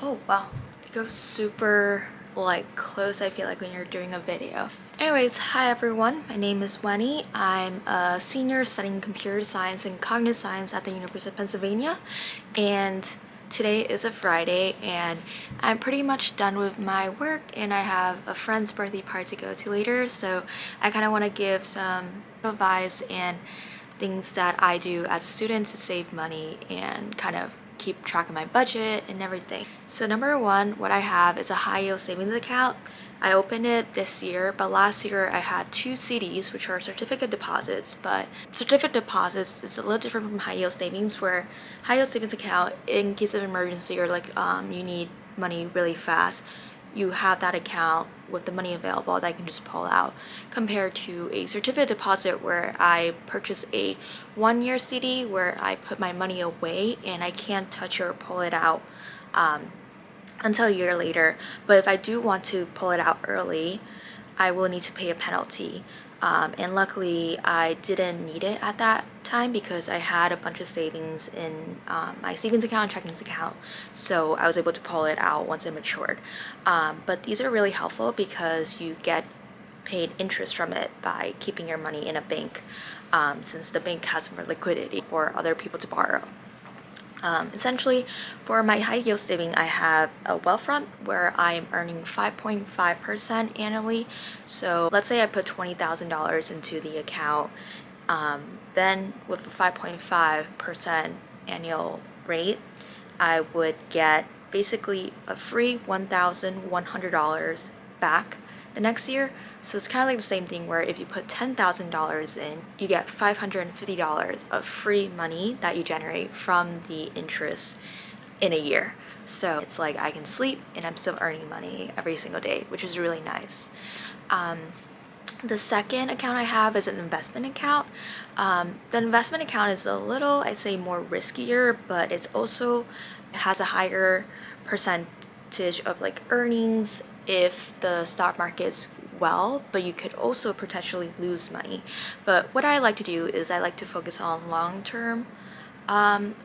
Oh wow, it goes super like close, I feel like, when you're doing a video. Anyways, hi everyone, my name is Wenny. I'm a senior studying computer science and cognitive science at the University of Pennsylvania, and today is a Friday and I'm pretty much done with my work and I have a friend's birthday party to go to later, so I kind of want to give some advice and things that I do as a student to save money and kind of keep track of my budget and everything. So number one, what I have is a high yield savings account. I opened it this year, but last year I had two CDs, which are certificate deposits, but certificate deposits is a little different from high yield savings, where high yield savings account, in case of emergency or like you need money really fast, you have that account with the money available that you can just pull out, compared to a certificate deposit where I purchase a 1-year CD where I put my money away and I can't touch or pull it out until a year later. But if I do want to pull it out early, I will need to pay a penalty. And luckily I didn't need it at that time because I had a bunch of savings in my savings account and checkings account, so I was able to pull it out once it matured. But these are really helpful because you get paid interest from it by keeping your money in a bank, since the bank has more liquidity for other people to borrow. Essentially, for my high yield saving, I have a Wealthfront where I'm earning 5.5% annually. So let's say I put $20,000 into the account, then with a 5.5% annual rate, I would get basically a free $1,100 back the next year. So it's kind of like the same thing where if you put $10,000 in, you get $550 of free money that you generate from the interest in a year. So it's like I can sleep and I'm still earning money every single day, which is really nice. The second account I have is an investment account. The investment account is a little, I'd say, more riskier, but it has a higher percentage of like earnings if the stock market's well, but you could also potentially lose money. But what I like to do is I like to focus on long-term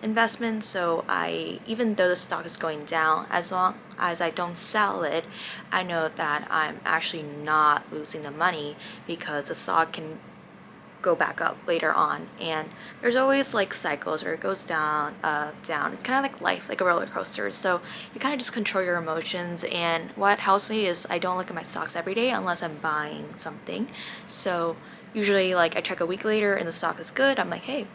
investment. So even though the stock is going down, as long as I don't sell it, I know that I'm actually not losing the money because the stock can go back up later on. And there's always like cycles where it goes down, up, down. It's kind of like life, like a roller coaster. So you kind of just control your emotions. And what helps me is I don't look at my stocks every day unless I'm buying something. So usually, like, I check a week later and the stock is good, I'm like, hey,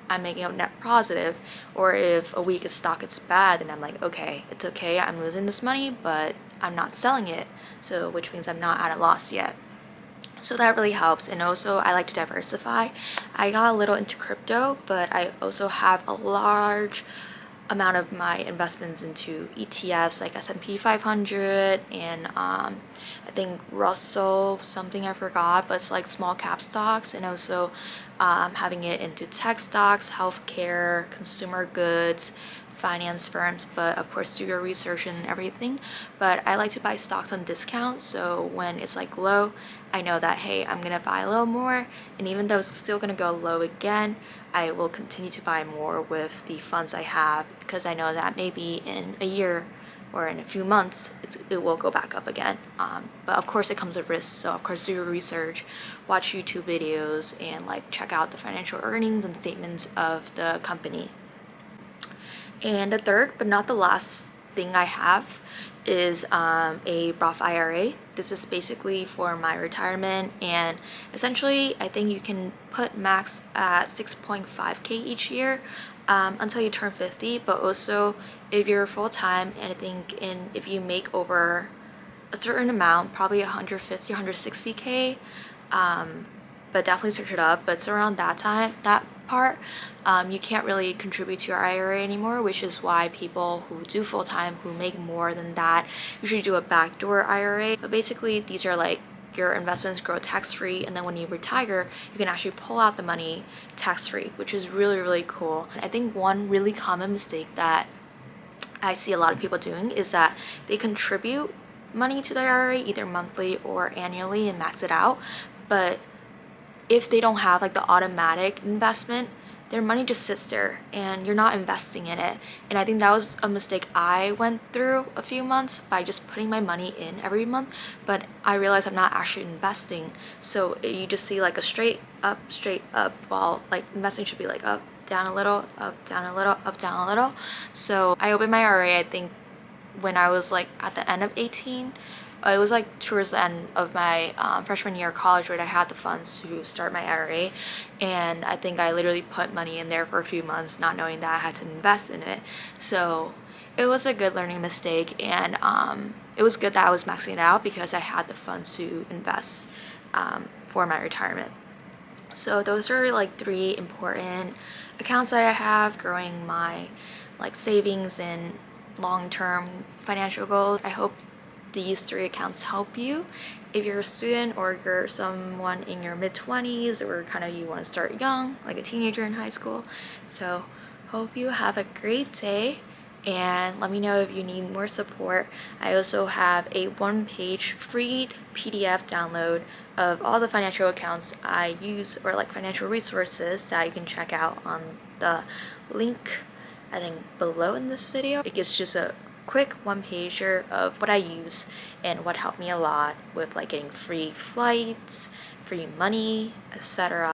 I'm making a net positive. Or if a week stock is bad, then I'm like, okay, it's okay, I'm losing this money, but I'm not selling it, so which means I'm not at a loss yet. So that really helps. And also I like to diversify. I got a little into crypto, but I also have a large amount of my investments into ETFs like S&P 500 and I think Russell something, I forgot, but it's like small cap stocks, and also having it into tech stocks, healthcare, consumer goods, finance firms. But of course, do your research and everything. But I like to buy stocks on discount, so when it's like low, I know that, hey, I'm gonna buy a little more, and even though it's still gonna go low again, I will continue to buy more with the funds I have, because I know that maybe in a year or in a few months it will go back up again. But of course it comes with risks, so of course do your research, watch YouTube videos, and like check out the financial earnings and statements of the company. And the third, but not the last thing I have is a Roth IRA. This is basically for my retirement, and essentially I think you can put max at 6.5k each year until you turn 50. But also if you're full-time, and I think if you make over a certain amount, probably 150, 160k, but definitely search it up. But it's around that part, you can't really contribute to your IRA anymore, which is why people who do full-time, who make more than that, usually do a backdoor IRA. But basically these are like your investments grow tax-free, and then when you retire you can actually pull out the money tax-free, which is really, really cool. And I think one really common mistake that I see a lot of people doing is that they contribute money to their IRA either monthly or annually and max it out, but if they don't have like the automatic investment, their money just sits there and you're not investing in it. And I think that was a mistake I went through a few months by just putting my money in every month, but I realized I'm not actually investing. So you just see like a straight up, while like investing should be like up, down a little, up, down a little, up, down a little. So I opened my IRA, I think when I was like at the end of 18. It was like towards the end of my freshman year of college where I had the funds to start my IRA, and I think I literally put money in there for a few months not knowing that I had to invest in it. So it was a good learning mistake, and it was good that I was maxing it out because I had the funds to invest for my retirement. So those are like 3 important accounts that I have, growing my like savings and long-term financial goals. I hope these 3 accounts help you if you're a student or you're someone in your mid-20s or kind of you want to start young, like a teenager in high school. So hope you have a great day, and let me know if you need more support. I also have a 1-page free PDF download of all the financial accounts I use, or like financial resources that you can check out on the link I think below in this video. It's just a quick 1-pager of what I use and what helped me a lot with like getting free flights, free money, etc.